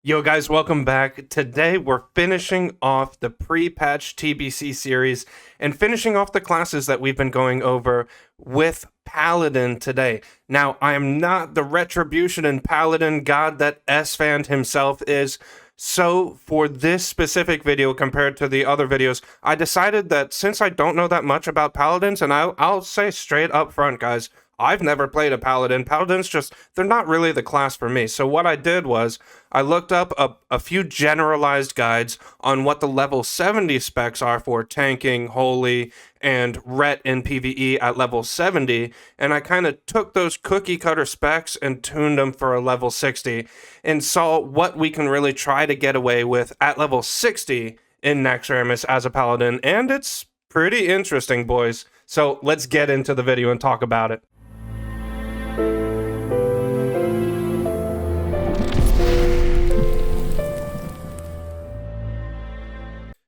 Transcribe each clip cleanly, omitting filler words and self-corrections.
Yo guys, welcome back. Today we're finishing off the pre-patch TBC series and finishing off the classes that we've been going over with Paladin today. Now, I am not the Retribution and Paladin god that S-Fan himself is, so for this specific video compared to the other videos, I decided that since I don't know that much about Paladins, and I'll say straight up front, guys, I've never played a Paladin. Paladins they're not really the class for me. So what I did was, I looked up a few generalized guides on what the level 70 specs are for tanking, holy, and ret in PvE at level 70, and I kind of took those cookie cutter specs and tuned them for a level 60, and saw what we can really try to get away with at level 60 in Naxxramas as a Paladin, and it's pretty interesting, boys. So let's get into the video and talk about it.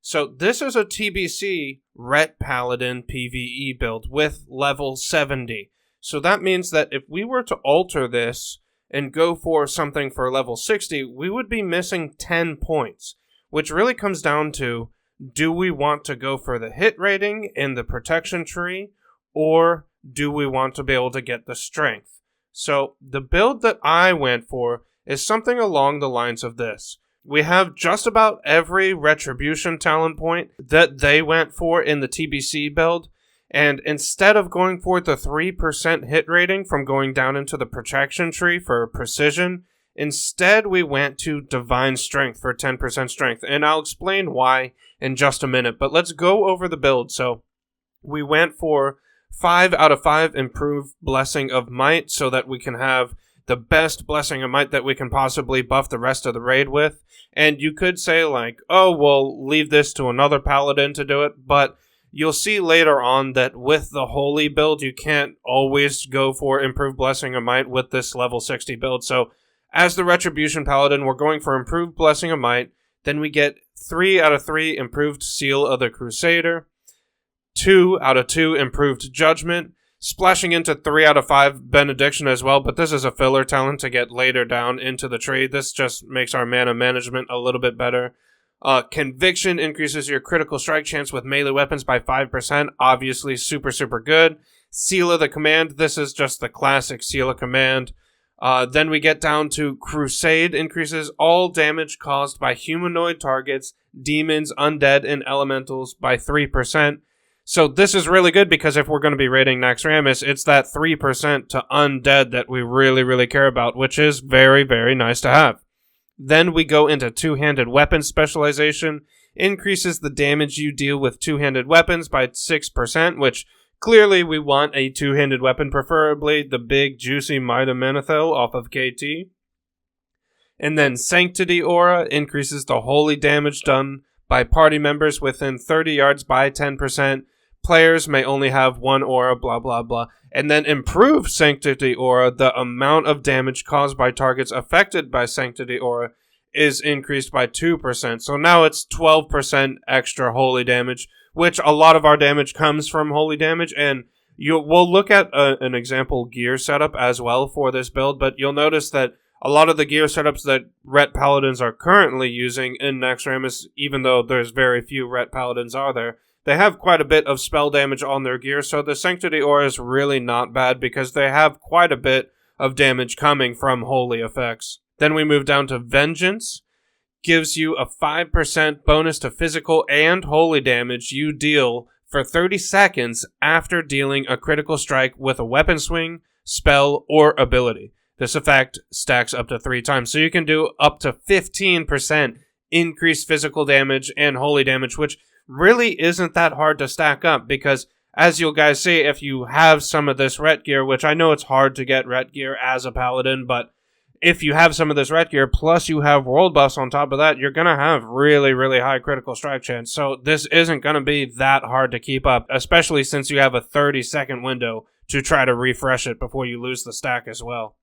So this is a TBC Ret Paladin PvE build with level 70. So that means that if we were to alter this and go for something for level 60, we would be missing 10 points, which really comes down to, do we want to go for the hit rating in the protection tree, or do we want to be able to get the strength? So the build that I went for is something along the lines of this. We have just about every Retribution talent point that they went for in the TBC build, and instead of going for the 3% hit rating from going down into the protection tree for precision, instead we went to Divine Strength for 10% strength, and I'll explain why in just a minute, but let's go over the build. So we went for 5 out of 5 improved Blessing of Might so that we can have the best Blessing of Might that we can possibly buff the rest of the raid with. And you could say like, oh, well, leave this to another Paladin to do it, but you'll see later on that with the Holy build, you can't always go for improved Blessing of Might with this level 60 build. So as the Retribution Paladin, we're going for improved Blessing of Might, then we get 3 out of 3 improved Seal of the Crusader, 2 out of 2 improved Judgment, splashing into 3 out of 5 Benediction as well, but this is a filler talent to get later down into the trade. This just makes our mana management a little bit better. Conviction increases your critical strike chance with melee weapons by 5%. Obviously super, super good. Seal of the Command. This is just the classic Seal of Command. Then we get down to Crusade. Increases all damage caused by humanoid targets, demons, undead, and elementals by 3%. So this is really good because if we're going to be raiding Naxxramas, it's that 3% to undead that we really, really care about, which is very, very nice to have. Then we go into two-handed weapon specialization. Increases the damage you deal with two-handed weapons by 6%, which clearly we want a two-handed weapon, preferably the big, juicy Might of Menethil off of KT. And then Sanctity Aura increases the holy damage done by party members within 30 yards by 10%. Players may only have one aura, blah, blah, blah. And then improved Sanctity Aura, the amount of damage caused by targets affected by Sanctity Aura is increased by 2%. So now it's 12% extra holy damage, which a lot of our damage comes from holy damage. And we'll look at an example gear setup as well for this build, but you'll notice that a lot of the gear setups that Ret Paladins are currently using in Naxxramas, even though there's very few Ret Paladins are there, they have quite a bit of spell damage on their gear, so the Sanctity Aura is really not bad because they have quite a bit of damage coming from holy effects. Then we move down to Vengeance. Gives you a 5% bonus to physical and holy damage you deal for 30 seconds after dealing a critical strike with a weapon swing, spell, or ability. This effect stacks up to 3 times, so you can do up to 15% increased physical damage and holy damage, which really isn't that hard to stack up because, as you'll guys see, if you have some of this ret gear, which I know it's hard to get ret gear as a paladin, but if you have some of this ret gear, plus you have world buffs on top of that, you're going to have really, really high critical strike chance. So this isn't going to be that hard to keep up, especially since you have a 30-second window to try to refresh it before you lose the stack as well.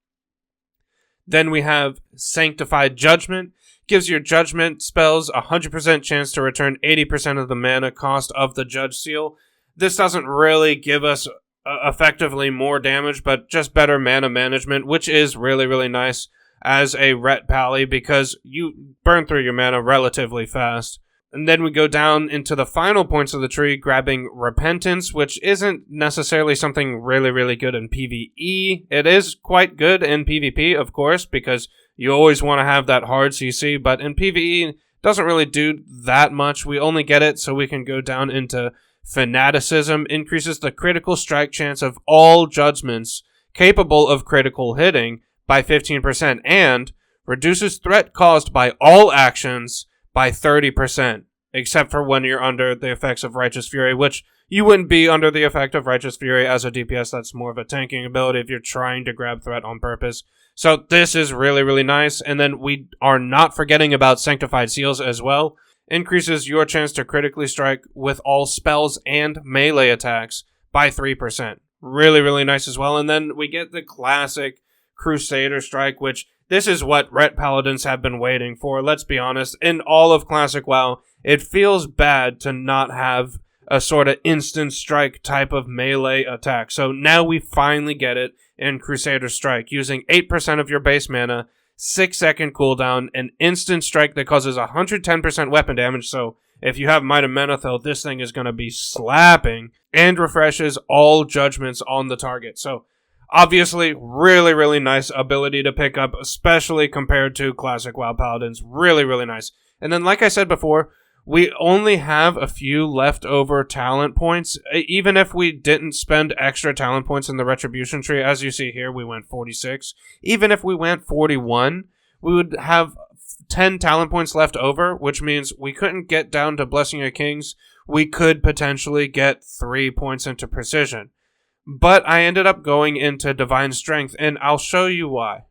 Then we have Sanctified Judgment. Gives your Judgment spells a 100% chance to return 80% of the mana cost of the Judge Seal. This doesn't really give us effectively more damage, but just better mana management, which is really, really nice. as a Ret Pally because you burn through your mana relatively fast. And then we go down into the final points of the tree, grabbing Repentance, which isn't necessarily something really, really good in PvE. It is quite good in PvP, of course, because you always want to have that hard CC, but in PvE, it doesn't really do that much. We only get it so we can go down into Fanaticism, increases the critical strike chance of all judgments capable of critical hitting by 15%, and reduces threat caused by all actions by 30%, except for when you're under the effects of Righteous Fury, which you wouldn't be under the effect of Righteous Fury as a DPS. That's more of a tanking ability if you're trying to grab threat on purpose. So this is really, really nice. And then we are not forgetting about Sanctified Seals as well. Increases your chance to critically strike with all spells and melee attacks by 3%. Really, really nice as well. And then we get the classic Crusader Strike, which this is what Ret Paladins have been waiting for. Let's be honest. In all of Classic WoW, it feels bad to not have a sort of instant strike type of melee attack. So now we finally get it in Crusader Strike, using 8% of your base mana, 6-second cooldown, an instant strike that causes 110% weapon damage. So if you have Might of Menethil, this thing is going to be slapping, and refreshes all judgments on the target. So obviously, really, really nice ability to pick up, especially compared to Classic WoW Paladins. Really, really nice. And then, like I said before, we only have a few leftover talent points. Even if we didn't spend extra talent points in the Retribution tree, as you see here, we went 46. Even if we went 41, we would have 10 talent points left over, which means we couldn't get down to Blessing of Kings. We could potentially get 3 points into Precision. But I ended up going into Divine Strength, and I'll show you why.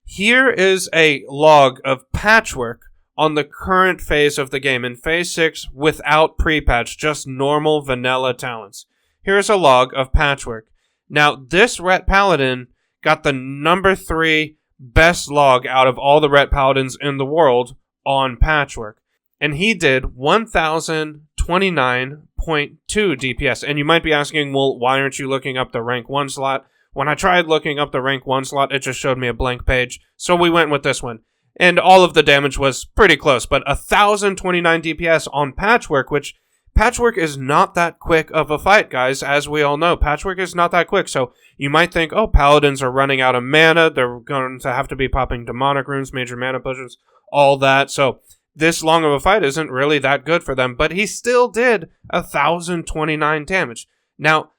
Here is a log of patchwork on the current phase of the game, in Phase 6 without pre-patch, just normal vanilla talents. Here's a log of patchwork. Now, this Ret Paladin got the number 3 best log out of all the Ret Paladins in the world on patchwork. And he did 1,029.2 DPS. And you might be asking, well, why aren't you looking up the rank 1 slot? When I tried looking up the rank 1 slot, it just showed me a blank page. So we went with this one. And all of the damage was pretty close, but 1,029 DPS on Patchwork, which Patchwork is not that quick of a fight, guys, as we all know. Patchwork is not that quick, so you might think, oh, Paladins are running out of mana, they're going to have to be popping demonic runes, major mana potions, all that, so this long of a fight isn't really that good for them, but he still did 1,029 damage. Now,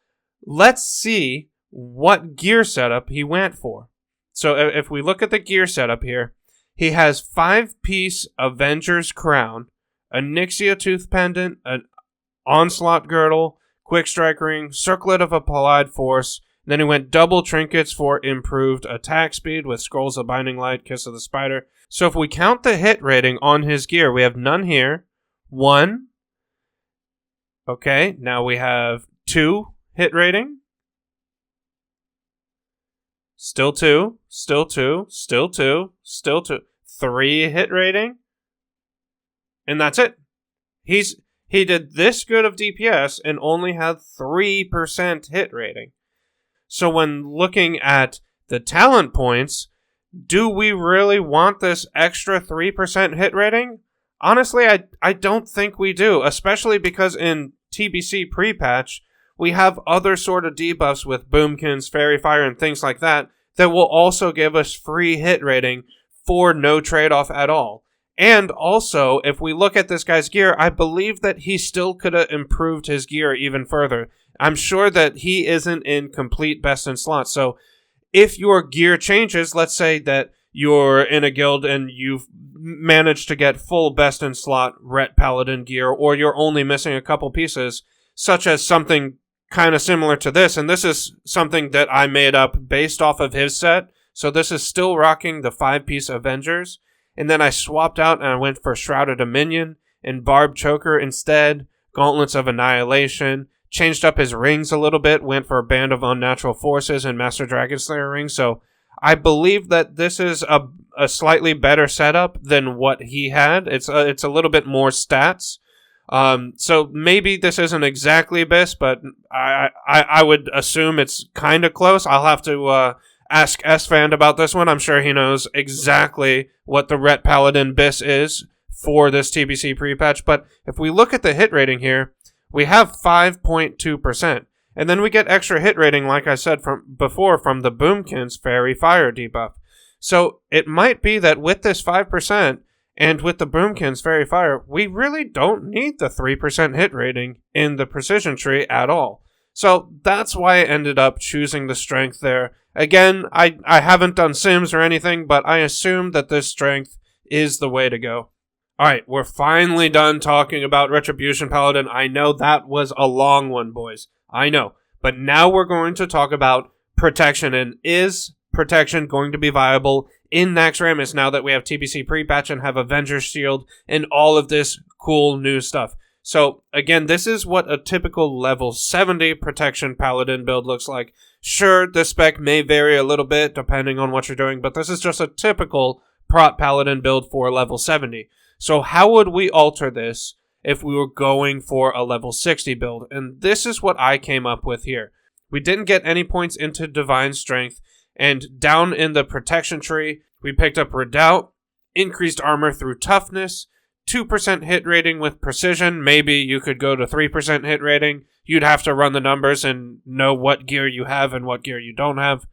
let's see what gear setup he went for. So if we look at the gear setup here, he has 5-piece Avenger's Crown, a Nixia Tooth Pendant, an Onslaught Girdle, Quick Strike Ring, Circlet of Applied Force. Then he went double trinkets for improved attack speed with Scrolls of Binding Light, Kiss of the Spider. So if we count the hit rating on his gear, we have none here. 1. Okay, now we have 2 hit rating. Still 2, still 2, still 2, still 2. 3 hit rating. And that's it. He did this good of DPS and only had 3% hit rating. So when looking at the talent points, do we really want this extra 3% hit rating? Honestly, I don't think we do, especially because in TBC pre-patch, we have other sort of debuffs with Boomkins, Fairy Fire, and things like that will also give us free hit rating for no trade-off at all. And also, if we look at this guy's gear, I believe that he still could have improved his gear even further. I'm sure that he isn't in complete best in slot. So if your gear changes, let's say that you're in a guild and you've managed to get full best in slot Ret Paladin gear, or you're only missing a couple pieces, such as something kind of similar to this, and this is something that I made up based off of his set. So this is still rocking the 5-piece Avengers, and then I swapped out and I went for Shrouded Dominion and Barbed Choker instead, Gauntlets of Annihilation, changed up his rings a little bit, went for a Band of Unnatural Forces and Master Dragonslayer ring. So I believe that this is a slightly better setup than what he had. It's a little bit more stats. So maybe this isn't exactly Abyss, but I would assume it's kind of close. I'll have to ask S-Fan about this one. I'm sure he knows exactly what the Ret Paladin BIS is for this TBC pre-patch. But if we look at the hit rating here, we have 5.2%. And then we get extra hit rating, like I said before, from the Boomkin's Fairy Fire debuff. So it might be that with this 5% and with the Boomkin's Fairy Fire, we really don't need the 3% hit rating in the precision tree at all. So that's why I ended up choosing the strength there. Again, I haven't done sims or anything, but I assume that this strength is the way to go. Alright, we're finally done talking about Retribution Paladin. I know that was a long one, boys. I know. But now we're going to talk about protection, and is protection going to be viable in Naxxramas now that we have TBC pre-patch and have Avenger's Shield and all of this cool new stuff? So, again, this is what a typical level 70 protection Paladin build looks like. Sure, the spec may vary a little bit depending on what you're doing, but this is just a typical prot Paladin build for level 70. So how would we alter this if we were going for a level 60 build? And this is what I came up with here. We didn't get any points into Divine Strength, and down in the protection tree, we picked up Redoubt, increased armor through toughness, 2% hit rating with precision. Maybe you could go to 3% hit rating. You'd have to run the numbers and know what gear you have and what gear you don't have.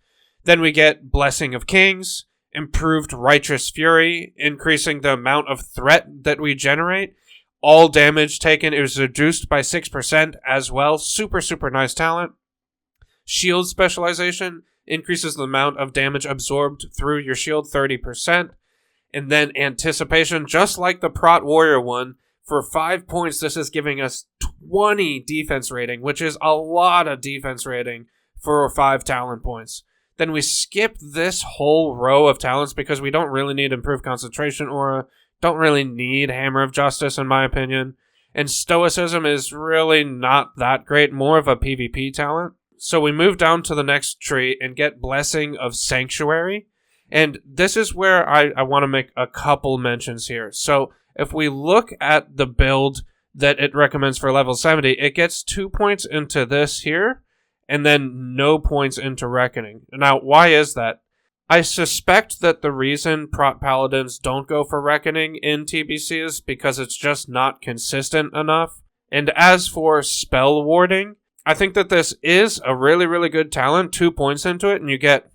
Then we get Blessing of Kings, improved Righteous Fury, increasing the amount of threat that we generate. All damage taken is reduced by 6% as well. Super, super nice talent. Shield specialization increases the amount of damage absorbed through your shield 30%. And then Anticipation, just like the Prot Warrior one, for 5 points, this is giving us 20 defense rating, which is a lot of defense rating for 5 talent points. Then we skip this whole row of talents because we don't really need Improved Concentration Aura, don't really need Hammer of Justice in my opinion, and Stoicism is really not that great, more of a PvP talent. So we move down to the next tree and get Blessing of Sanctuary, and this is where I want to make a couple mentions here. So if we look at the build that it recommends for level 70, it gets 2 points into this here, and then no points into Reckoning. Now, why is that? I suspect that the reason Prot Paladins don't go for Reckoning in TBC is because it's just not consistent enough. And as for Spell Warding, I think that this is a really, really good talent. 2 points into it, and you get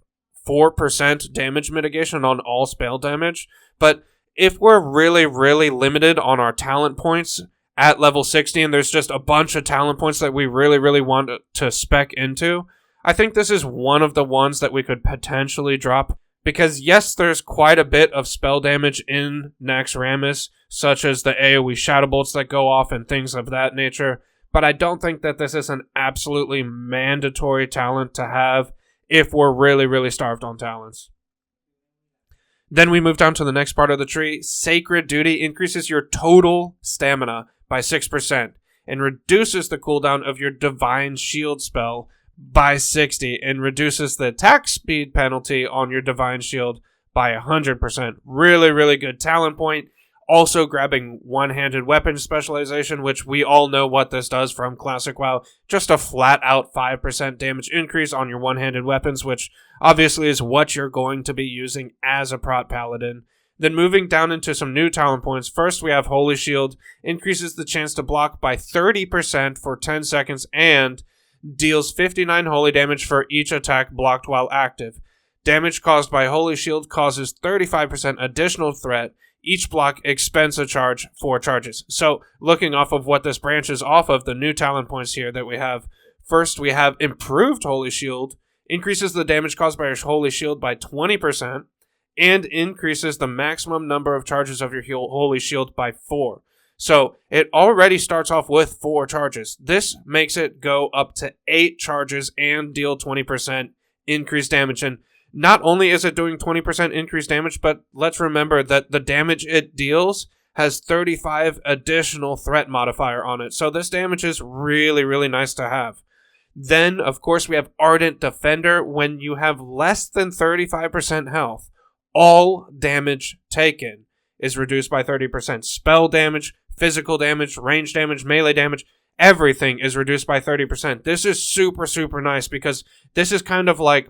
4% damage mitigation on all spell damage. But if we're really, really limited on our talent points at level 60, and there's just a bunch of talent points that we really, really want to spec into, I think this is one of the ones that we could potentially drop. Because yes, there's quite a bit of spell damage in Naxxramas, such as the AoE Shadow Bolts that go off and things of that nature. But I don't think that this is an absolutely mandatory talent to have if we're really, really starved on talents. Then we move down to the next part of the tree. Sacred Duty increases your total stamina by 6% and reduces the cooldown of your Divine Shield spell by 60 and reduces the attack speed penalty on your Divine Shield by 100%. Really, really good talent point. Also grabbing one-handed weapon specialization, which we all know what this does from Classic WoW. Just a flat-out 5% damage increase on your one-handed weapons, which obviously is what you're going to be using as a Prot Paladin. Then moving down into some new talent points. First, we have Holy Shield. Increases the chance to block by 30% for 10 seconds and deals 59 holy damage for each attack blocked while active. Damage caused by Holy Shield causes 35% additional threat. Each block expends a charge 4 charges. So, looking off of what this branches off of, the new talent points here that we have. First, we have Improved Holy Shield. Increases the damage caused by your Holy Shield by 20%. And increases the maximum number of charges of your Holy Shield by 4. So, it already starts off with 4 charges. This makes it go up to 8 charges and deal 20% increased damage. And not only is it doing 20% increased damage, but let's remember that the damage it deals has 35 additional threat modifier on it. So this damage is really, really nice to have. Then, of course, we have Ardent Defender. When you have less than 35% health, all damage taken is reduced by 30%. Spell damage, physical damage, range damage, melee damage, everything is reduced by 30%. This is super, super nice because this is kind of like,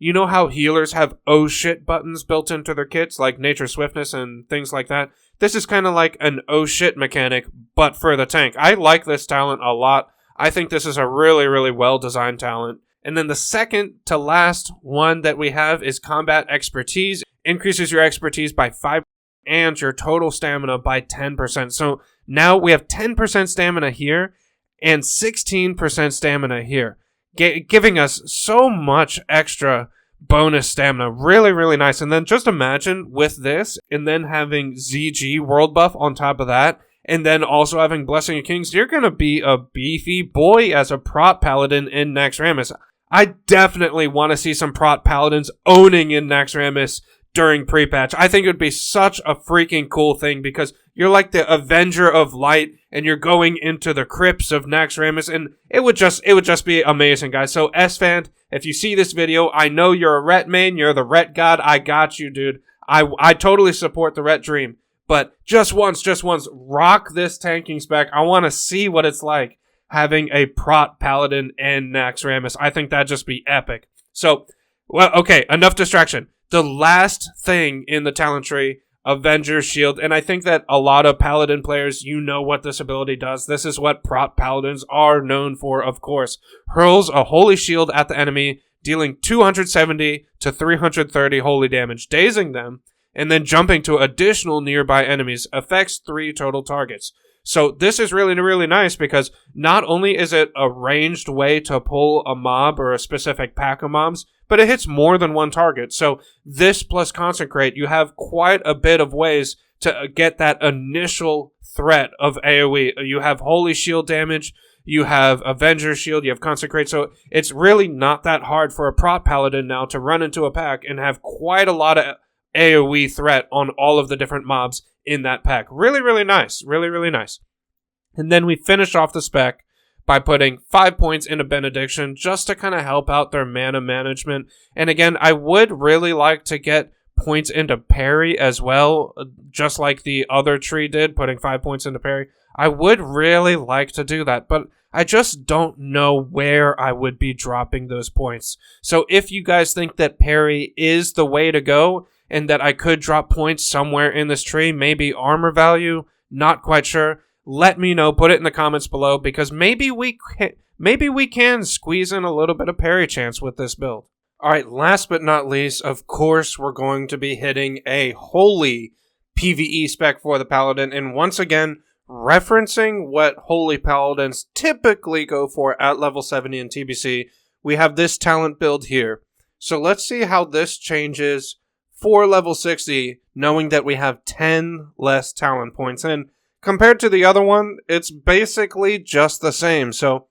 You know how healers have oh shit buttons built into their kits, like Nature Swiftness and things like that? This is kind of like an oh shit mechanic, but for the tank. I like this talent a lot. I think this is a really, really well-designed talent. And then the second to last one that we have is Combat Expertise. Increases your expertise by 5% and your total stamina by 10%. So now we have 10% stamina here and 16% stamina here, giving us so much extra bonus stamina. Really, really nice. And then just imagine with this and then having ZG world buff on top of that, and then also having Blessing of Kings, you're going to be a beefy boy as a prot paladin in Naxxramas. I definitely want to see some prot paladins owning in Naxxramas during pre-patch. I think it would be such a freaking cool thing because you're like the Avenger of Light and you're going into the crypts of Naxxramas, and it would just be amazing, guys. So SFan, if you see this video, I know you're a Ret main, you're the Ret god, I got you, dude. I totally support the Ret dream. But just once, rock this tanking spec. I want to see what it's like having a prot paladin in Naxxramas. I think that'd just be epic. So, well, okay, enough distraction. The last thing in the talent tree, Avenger's Shield, and I think that a lot of paladin players, you know what this ability does. This is what prot paladins are known for, of course. Hurls a holy shield at the enemy, dealing 270 to 330 holy damage, dazing them, and then jumping to additional nearby enemies, affects 3 total targets. So this is really, really nice because not only is it a ranged way to pull a mob or a specific pack of mobs, but it hits more than one target. So this plus Consecrate, you have quite a bit of ways to get that initial threat of AoE. You have Holy Shield damage, you have Avenger Shield, you have Consecrate, so it's really not that hard for a prot paladin now to run into a pack and have quite a lot of AoE threat on all of the different mobs in that pack. Really, really nice. Really, really nice. And then we finish off the spec by putting 5 points into Benediction just to kind of help out their mana management. And again, I would really like to get points into parry as well, just like the other tree did, putting 5 points into parry. I would really like to do that, but I just don't know where I would be dropping those points. So if you guys think that parry is the way to go, and that I could drop points somewhere in this tree, maybe armor value, not quite sure, let me know, put it in the comments below, because maybe we can squeeze in a little bit of parry chance with this build. Alright, last but not least, of course, we're going to be hitting a holy PvE spec for the Paladin, and once again, referencing what holy Paladins typically go for at level 70 in TBC, we have this talent build here. So let's see how this changes for level 60, knowing that we have 10 less talent points. And compared to the other one, it's basically just the same. So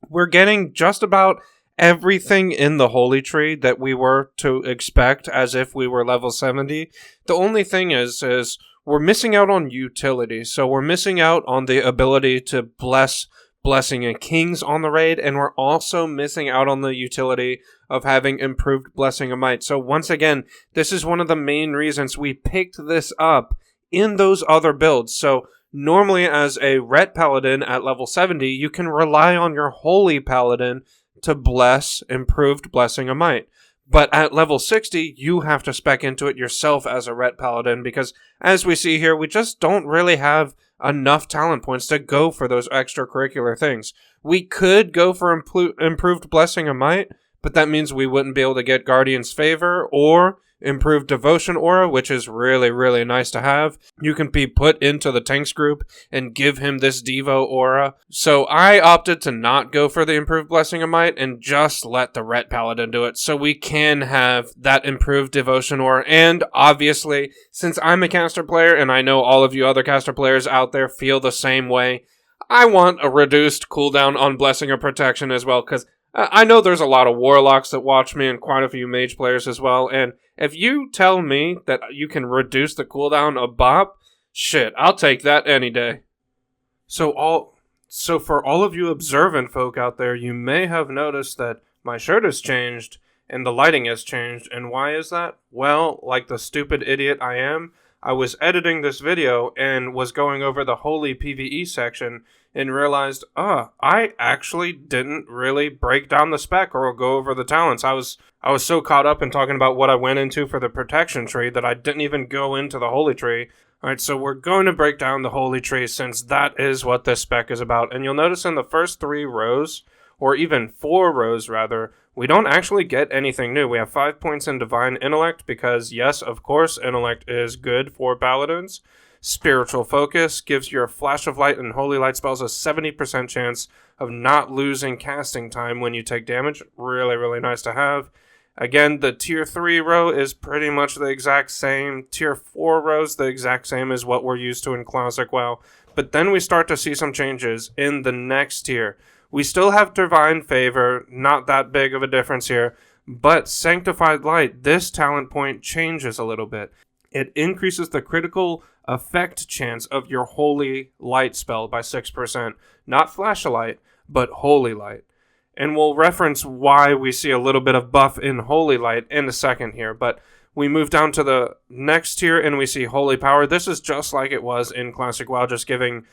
we're getting just about everything in the Holy Tree that we were to expect as if we were level 70. The only thing is we're missing out on utility. So we're missing out on the ability to bless Blessing of Kings on the raid, and we're also missing out on the utility of having improved Blessing of Might. So once again, this is one of the main reasons we picked this up in those other builds. So normally as a Ret Paladin at level 70, you can rely on your Holy Paladin to bless improved Blessing of Might. But at level 60, you have to spec into it yourself as a Ret Paladin, because as we see here, we just don't really have enough talent points to go for those extracurricular things. We could go for improved Blessing of Might, but that means we wouldn't be able to get Guardian's Favor or improved Devotion Aura, which is really, really nice to have. You can be put into the tanks group and give him this Devo Aura. So I opted to not go for the improved Blessing of Might and just let the Ret Paladin do it, so we can have that improved Devotion Aura. And obviously, since I'm a caster player, and I know all of you other caster players out there feel the same way, I want a reduced cooldown on Blessing of Protection as well, because I know there's a lot of Warlocks that watch me and quite a few Mage players as well, and if you tell me that you can reduce the cooldown of Bop, shit, I'll take that any day. So for all of you observant folk out there, you may have noticed that my shirt has changed and the lighting has changed, and why is that? Well, like the stupid idiot I am, I was editing this video and was going over the Holy PvE section and realized, I actually didn't really break down the spec or go over the talents. I was so caught up in talking about what I went into for the protection tree that I didn't even go into the Holy Tree. Alright, so we're going to break down the Holy Tree since that is what this spec is about. And you'll notice in the first 3 rows, or even 4 rows rather, we don't actually get anything new. We have 5 points in Divine Intellect because, yes, of course, Intellect is good for Paladins. Spiritual Focus gives your Flash of Light and Holy Light spells a 70% chance of not losing casting time when you take damage. Really, really nice to have. Again, the Tier 3 row is pretty much the exact same. Tier 4 rows, the exact same as what we're used to in Classic WoW. But then we start to see some changes in the next tier. We still have Divine Favor, not that big of a difference here, but Sanctified Light, this talent point changes a little bit. It increases the critical effect chance of your Holy Light spell by 6%. Not Flash of Light, but Holy Light. And we'll reference why we see a little bit of buff in Holy Light in a second here, but we move down to the next tier and we see Holy Power. This is just like it was in Classic WoW, just giving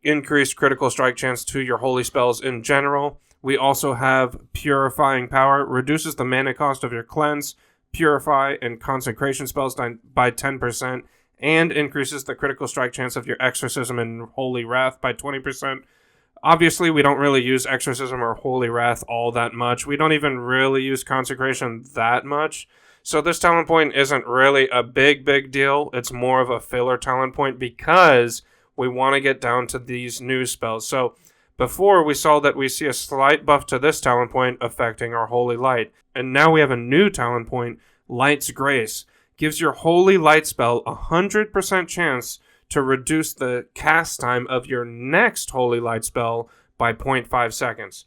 increased critical strike chance to your holy spells in general. We also have Purifying Power, reduces the mana cost of your cleanse, purify, and consecration spells by 10%, and increases the critical strike chance of your exorcism and holy wrath by 20%. Obviously, we don't really use exorcism or holy wrath all that much. We don't even really use consecration that much. So this talent point isn't really a big deal. It's more of a filler talent point because we want to get down to these new spells. So before we saw that we see a slight buff to this talent point affecting our Holy Light. And now we have a new talent point, Light's Grace. Gives your Holy Light spell a 100% chance to reduce the cast time of your next Holy Light spell by 0.5 seconds.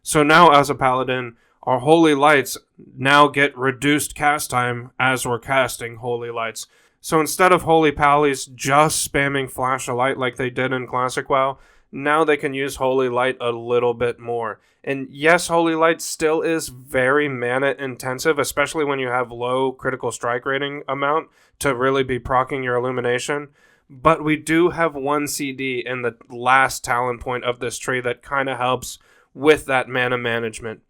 So now as a Paladin, our Holy Lights now get reduced cast time as we're casting Holy Lights. So instead of Holy Pallies just spamming Flash of Light like they did in Classic WoW, now they can use Holy Light a little bit more. And yes, Holy Light still is very mana intensive, especially when you have low critical strike rating amount to really be proccing your Illumination. But we do have 1 CD in the last talent point of this tree that kind of helps with that mana management.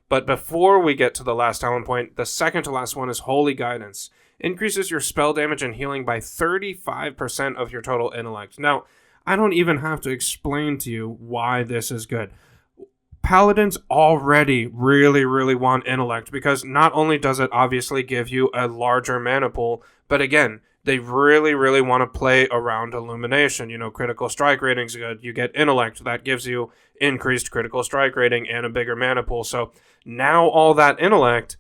But before we get to the last talent point, the second to last one is Holy Guidance. Increases your spell damage and healing by 35% of your total intellect. Now, I don't even have to explain to you why this is good. Paladins already really want intellect because not only does it obviously give you a larger mana pool, but again, they really want to play around Illumination. You know, critical strike rating's good. You get intellect. That gives you increased critical strike rating and a bigger mana pool. So now all that intellect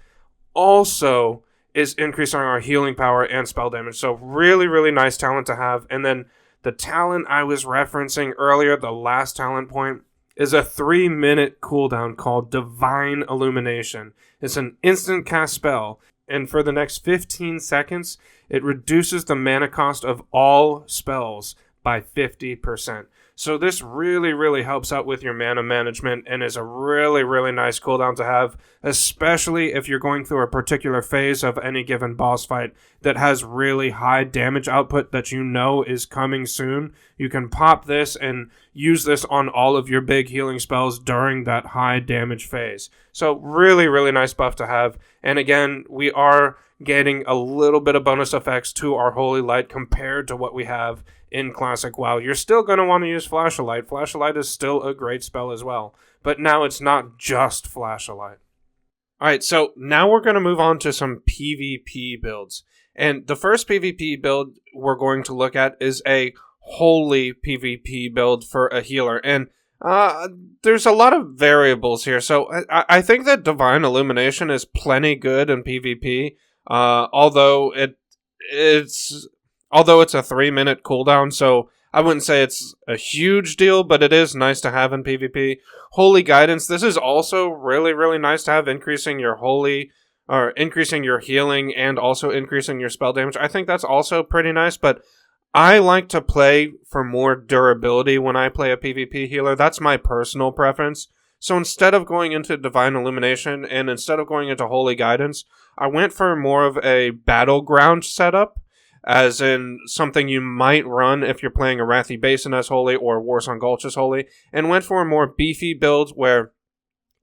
also is increasing our healing power and spell damage. So really nice talent to have. And then the talent I was referencing earlier, the last talent point, is a 3-minute cooldown called Divine Illumination. It's an instant cast spell, and for the next 15 seconds, it reduces the mana cost of all spells by 50%. So this really helps out with your mana management and is a really nice cooldown to have, especially if you're going through a particular phase of any given boss fight that has really high damage output that you know is coming soon. You can pop this and use this on all of your big healing spells during that high damage phase. So really nice buff to have. And again, we are getting a little bit of bonus effects to our Holy Light compared to what we have in Classic WoW. You're still going to want to use Flash of Light. Flash of Light is still a great spell as well. But now it's not just Flash of Light. Alright, so now we're going to move on to some PvP builds. And the first PvP build we're going to look at is a Holy PvP build for a healer. And there's a lot of variables here. So I think that Divine Illumination is plenty good in PvP. Although it's a 3-minute cooldown, so I wouldn't say it's a huge deal, but it is nice to have in PvP. Holy Guidance, this is also really nice to have, increasing your increasing your healing and also increasing your spell damage. I think that's also pretty nice, but I like to play for more durability when I play a PvP healer. That's my personal preference. So instead of going into Divine Illumination and instead of going into Holy Guidance, I went for more of a battleground setup. as in something you might run if you're playing a Wrathy Basin as Holy or Warsong Gulch as Holy, and went for a more beefy build where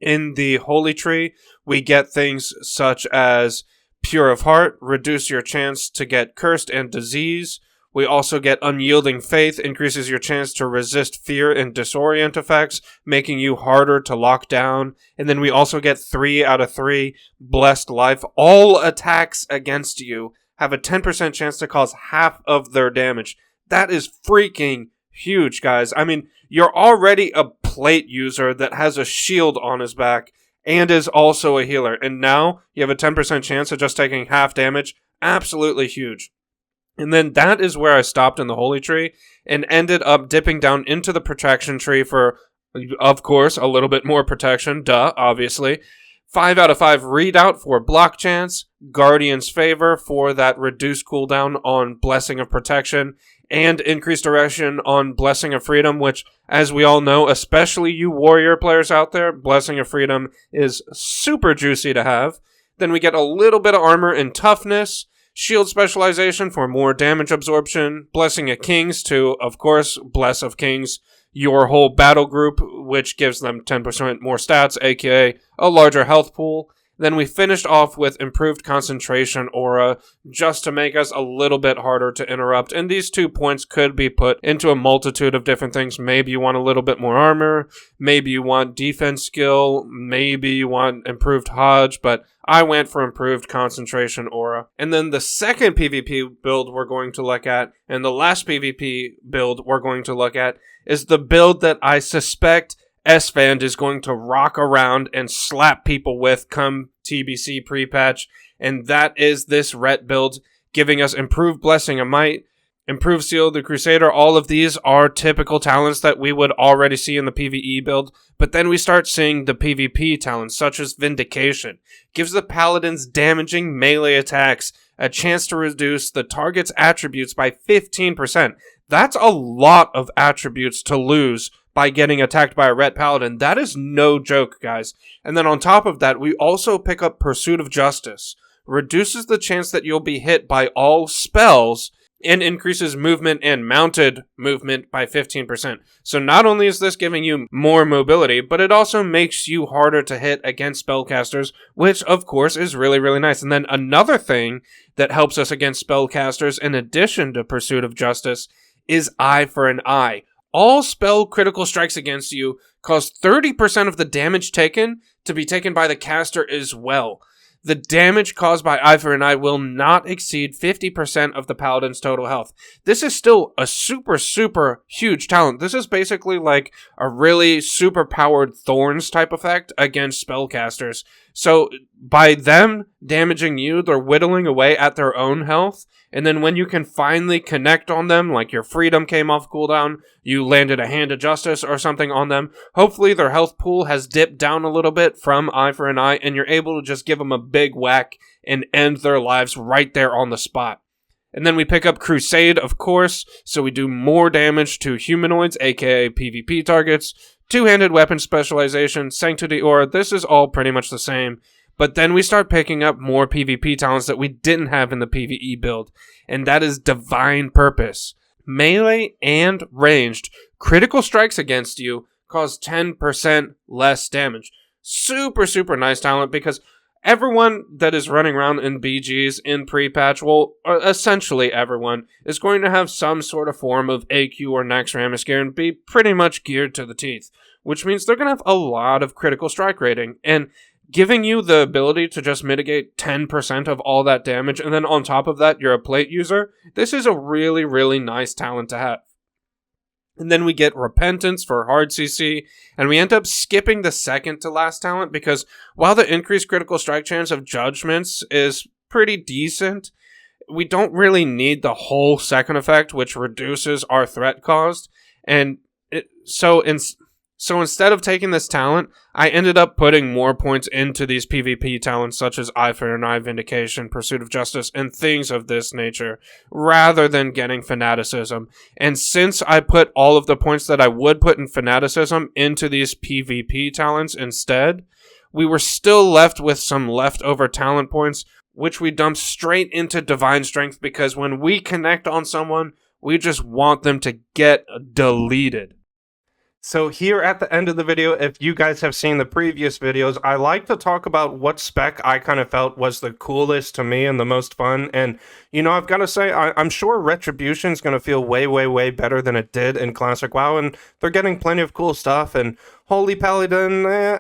in the Holy Tree we get things such as Pure of Heart, reduce your chance to get cursed and disease. We also get Unyielding Faith, increases your chance to resist fear and disorient effects, making you harder to lock down. And then we also get 3 out of 3 Blessed Life. All attacks against you have a 10% chance to cause half of their damage. That is freaking huge, guys. I mean, you're already a plate user that has a shield on his back and is also a healer. And now you have a 10% chance of just taking half damage. Absolutely huge. And then that is where I stopped in the Holy Tree and ended up dipping down into the Protection Tree for, of course, a little bit more protection. Duh, obviously. 5 out of 5 readout for block chance, Guardian's Favor for that reduced cooldown on Blessing of Protection, and increased duration on Blessing of Freedom, which, as we all know, especially you warrior players out there, Blessing of Freedom is super juicy to have. Then we get a little bit of armor and toughness, shield specialization for more damage absorption, Blessing of Kings to, of course, Bless of Kings, your whole battle group, which gives them 10% more stats, aka a larger health pool. Then we finished off with improved concentration aura, just to make us a little bit harder to interrupt. And these 2 points could be put into a multitude of different things. Maybe you want a little bit more armor, maybe you want defense skill, maybe you want improved Hodge, but I went for improved concentration aura. And then the second PvP build we're going to look at, and the last PvP build we're going to look at, is the build that I suspect S-Band is going to rock around and slap people with come TBC pre-patch, and that is this Ret build, giving us improved Blessing of Might, improved Seal of the Crusader. All of these are typical talents that we would already see in the PvE build, but then we start seeing the PvP talents, such as Vindication. Gives the Paladins damaging melee attacks a chance to reduce the target's attributes by 15%. That's a lot of attributes to lose by getting attacked by a Ret Paladin. That is no joke, guys. And then on top of that, we also pick up Pursuit of Justice. Reduces the chance that you'll be hit by all spells and increases movement and mounted movement by 15%. So not only is this giving you more mobility, but it also makes you harder to hit against spellcasters, which of course is really, really nice. And then another thing that helps us against spellcasters, in addition to Pursuit of Justice, is Eye for an Eye. All spell critical strikes against you cause 30% of the damage taken to be taken by the caster as well. The damage caused by Eye for an Eye will not exceed 50% of the Paladin's total health. This is still a super, super huge talent. This is basically like a really super powered Thorns type effect against spellcasters. So by them damaging you, they're whittling away at their own health. And then when you can finally connect on them, like your Freedom came off cooldown, you landed a Hand of Justice or something on them, hopefully their health pool has dipped down a little bit from Eye for an Eye, and you're able to just give them a big whack and end their lives right there on the spot. And then we pick up Crusade, of course, so we do more damage to humanoids, aka PvP targets, two-handed weapon specialization, Sanctity Aura. This is all pretty much the same. But then we start picking up more PvP talents that we didn't have in the PvE build, and that is Divine Purpose. Melee and ranged critical strikes against you cause 10% less damage. Super, super nice talent, because everyone that is running around in BGs in pre-patch, well, essentially everyone, is going to have some sort of form of AQ or Naxxramas gear and be pretty much geared to the teeth, which means they're going to have a lot of critical strike rating, and giving you the ability to just mitigate 10% of all that damage, and then on top of that, you're a plate user, this is a really, really nice talent to have. And then we get Repentance for hard CC, and we end up skipping the second to last talent, because while the increased critical strike chance of Judgments is pretty decent, we don't really need the whole second effect, which reduces our threat cost, and So instead of taking this talent, I ended up putting more points into these PvP talents such as Eye for an Eye, Vindication, Pursuit of Justice, and things of this nature, rather than getting Fanaticism. And since I put all of the points that I would put in Fanaticism into these PvP talents instead, we were still left with some leftover talent points, which we dumped straight into Divine Strength, because when we connect on someone, we just want them to get deleted. So here at the end of the video, if you guys have seen the previous videos, I like to talk about what spec I kind of felt was the coolest to me and the most fun. And, you know, I've got to say, I'm sure Retribution is going to feel way, way, way better than it did in Classic WoW. And they're getting plenty of cool stuff. And Holy Paladin,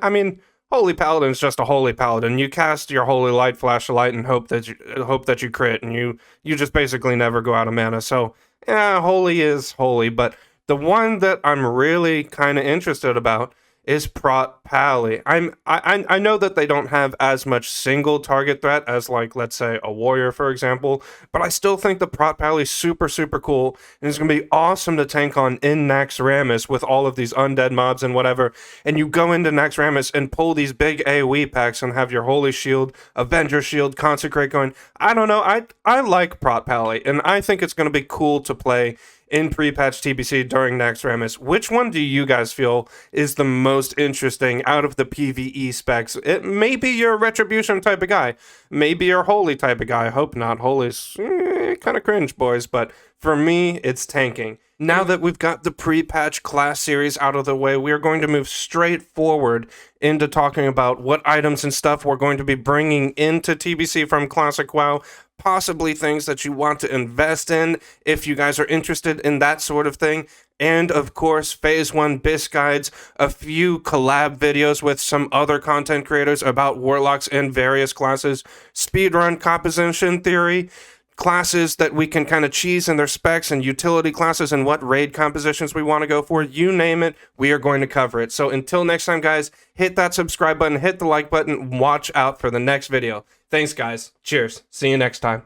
Holy Paladin is just a Holy Paladin. You cast your Holy Light Flashlight and hope that you crit, and you just basically never go out of mana. So, yeah, Holy is Holy, but the one that I'm really kind of interested about is Prot Pally. I know that they don't have as much single target threat as, like, let's say a warrior, for example, but I still think the Prot Pally is super, super cool, and it's going to be awesome to tank on in Naxxramas with all of these undead mobs and whatever, and you go into Naxxramas and pull these big AoE packs and have your Holy Shield, Avenger Shield, Consecrate going. I don't know, I like Prot Pally, and I think it's going to be cool to play in pre-patch TBC during Naxxramas. Which one do you guys feel is the most interesting out of the PvE specs? It maybe you're a Retribution type of guy, maybe you're a Holy type of guy. I hope not. Holy's kind of cringe, boys, but for me, it's tanking. Now that we've got the pre-patch class series out of the way, we are going to move straight forward into talking about what items and stuff we're going to be bringing into TBC from Classic WoW, possibly things that you want to invest in if you guys are interested in that sort of thing, and of course Phase 1 BIS guides, a few collab videos with some other content creators about warlocks and various classes, speedrun composition theory, classes that we can kind of cheese in their specs, and utility classes and what raid compositions we want to go for. You name it, we are going to cover it. So until next time, guys, hit that subscribe button, hit the like button, watch out for the next video. Thanks, guys. Cheers. See you next time.